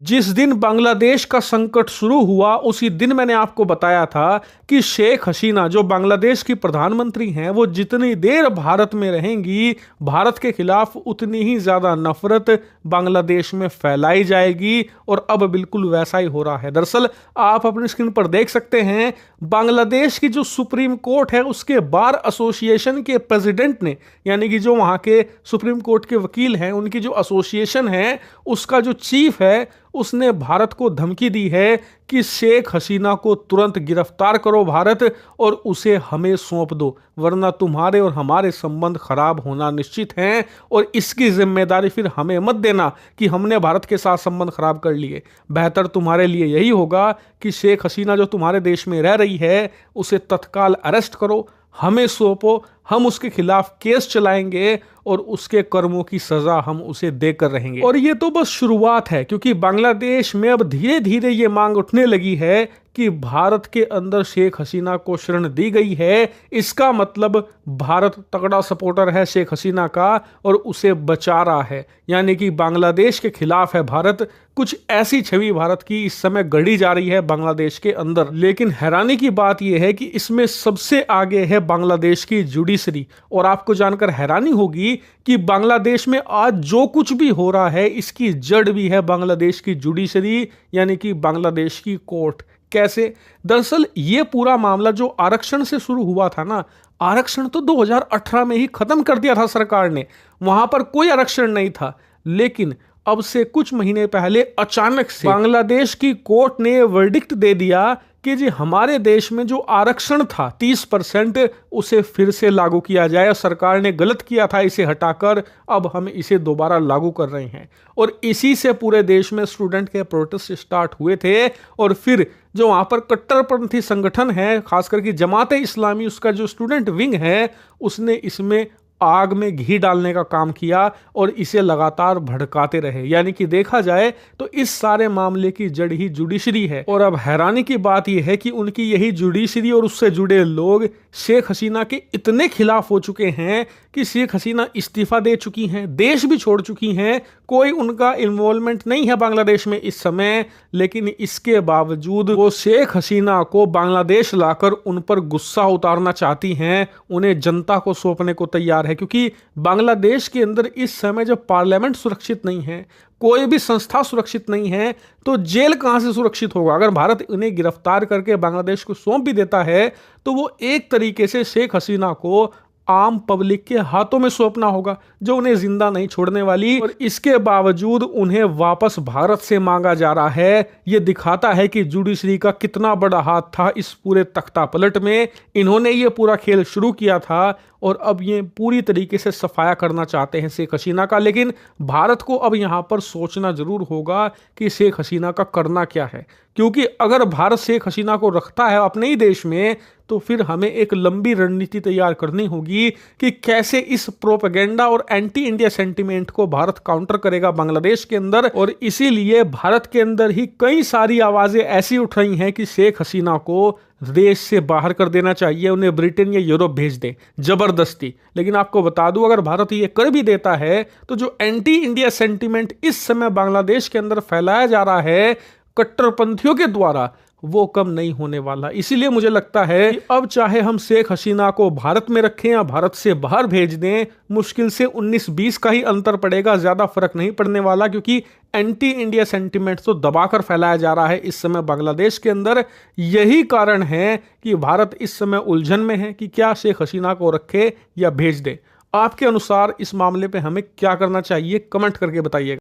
जिस दिन बांग्लादेश का संकट शुरू हुआ उसी दिन मैंने आपको बताया था कि शेख हसीना जो बांग्लादेश की प्रधानमंत्री हैं वो जितनी देर भारत में रहेंगी भारत के खिलाफ उतनी ही ज्यादा नफरत बांग्लादेश में फैलाई जाएगी। और अब बिल्कुल वैसा ही हो रहा है। दरअसल आप अपनी स्क्रीन पर देख सकते हैं बांग्लादेश की जो सुप्रीम कोर्ट है उसके बार एसोसिएशन के प्रेसिडेंट ने, यानी कि जो वहां के सुप्रीम कोर्ट के वकील हैं उनकी जो एसोसिएशन है उसका जो चीफ है उसने भारत को धमकी दी है कि शेख हसीना को तुरंत गिरफ्तार करो भारत और उसे हमें सौंप दो, वरना तुम्हारे और हमारे संबंध खराब होना निश्चित हैं और इसकी जिम्मेदारी फिर हमें मत देना कि हमने भारत के साथ संबंध खराब कर लिए। बेहतर तुम्हारे लिए यही होगा कि शेख हसीना जो तुम्हारे देश में रह रही है उसे तत्काल अरेस्ट करो, हमें सौंपो, हम उसके खिलाफ केस चलाएंगे और उसके कर्मों की सजा हम उसे देकर रहेंगे। और ये तो बस शुरुआत है, क्योंकि बांग्लादेश में अब धीरे धीरे ये मांग उठने लगी है कि भारत के अंदर शेख हसीना को शरण दी गई है, इसका मतलब भारत तगड़ा सपोर्टर है शेख हसीना का और उसे बचा रहा है, यानी कि बांग्लादेश के खिलाफ है भारत। कुछ ऐसी छवि भारत की इस समय गढ़ी जा रही है बांग्लादेश के अंदर। लेकिन हैरानी की बात यह है कि इसमें सबसे आगे है बांग्लादेश की जुडिशरी। और आपको जानकर हैरानी होगी कि बांग्लादेश में आज जो कुछ भी हो रहा है इसकी जड़ भी है बांग्लादेश की जुडिशरी, यानी कि बांग्लादेश की कोर्ट। कैसे? दरअसल ये पूरा मामला जो आरक्षण से शुरू हुआ था ना, आरक्षण तो 2018 में ही खत्म कर दिया था सरकार ने, वहां पर कोई आरक्षण नहीं था। लेकिन अब से कुछ महीने पहले अचानक से बांग्लादेश की कोर्ट ने वर्डिक्ट दे दिया कि जी हमारे देश में जो आरक्षण था 30% उसे फिर से लागू किया जाए। सरकार ने गलत किया था इसे हटाकर, अब हम इसे दोबारा लागू कर रहे हैं। और इसी से पूरे देश में स्टूडेंट के प्रोटेस्ट स्टार्ट हुए थे। और फिर जो वहां पर कट्टरपंथी संगठन है, खासकर कि जमात इस्लामी, उसका जो स्टूडेंट विंग है उसने इसमें आग में घी डालने का काम किया और इसे लगातार भड़काते रहे। यानी कि देखा जाए तो इस सारे मामले की जड़ ही जुडिशरी है। और अब हैरानी की बात यह है कि उनकी यही जुडिशरी और उससे जुड़े लोग शेख हसीना के इतने खिलाफ हो चुके हैं कि शेख हसीना इस्तीफा दे चुकी हैं, देश भी छोड़ चुकी हैं, कोई उनका इन्वॉल्वमेंट नहीं है बांग्लादेश में इस समय। लेकिन इसके बावजूद वो शेख हसीना को बांग्लादेश लाकर उन पर गुस्सा उतारना चाहती हैं, उन्हें जनता को सौंपने को तैयार है। क्योंकि बांग्लादेश के अंदर इस समय जब पार्लियामेंट सुरक्षित नहीं है, कोई भी संस्था सुरक्षित नहीं है, तो जेल कहां से सुरक्षित होगा? अगर भारत उन्हें गिरफ्तार करके बांग्लादेश को सौंप भी देता है तो वो एक तरीके से शेख हसीना को आम पब्लिक के हाथों में सौंपना होगा, जो उन्हें जिंदा नहीं छोड़ने वाली। और इसके बावजूद उन्हें वापस भारत से मांगा जा रहा है। यह दिखाता है कि जुडिशरी का कितना बड़ा हाथ था इस पूरे तख्ता पलट में। इन्होंने ये पूरा खेल शुरू किया था और अब ये पूरी तरीके से सफाया करना चाहते हैं शेख हसीना का। लेकिन भारत को अब यहां पर सोचना जरूर होगा कि शेख हसीना का करना क्या है, क्योंकि अगर भारत शेख हसीना को रखता है अपने ही देश में तो फिर हमें एक लंबी रणनीति तैयार करनी होगी कि कैसे इस प्रोपेगेंडा और एंटी इंडिया सेंटिमेंट को भारत काउंटर करेगा बांग्लादेश के अंदर। और इसीलिए भारत के अंदर ही कई सारी आवाजें ऐसी उठ रही हैं कि शेख हसीना को देश से बाहर कर देना चाहिए, उन्हें ब्रिटेन या यूरोप भेज दें जबरदस्ती। लेकिन आपको बता दूं, अगर भारत ये कर भी देता है तो जो एंटी इंडिया सेंटिमेंट इस समय बांग्लादेश के अंदर फैलाया जा रहा है कट्टरपंथियों के द्वारा, वो कम नहीं होने वाला। इसीलिए मुझे लगता है कि अब चाहे हम शेख हसीना को भारत में रखें या भारत से बाहर भेज दें, मुश्किल से 19-20 का ही अंतर पड़ेगा, ज्यादा फर्क नहीं पड़ने वाला। क्योंकि एंटी इंडिया सेंटिमेंट तो दबाकर फैलाया जा रहा है इस समय बांग्लादेश के अंदर। यही कारण है कि भारत इस समय उलझन में है कि क्या शेख हसीना को रखे या भेज दे। आपके अनुसार इस मामले पे हमें क्या करना चाहिए, कमेंट करके बताइएगा।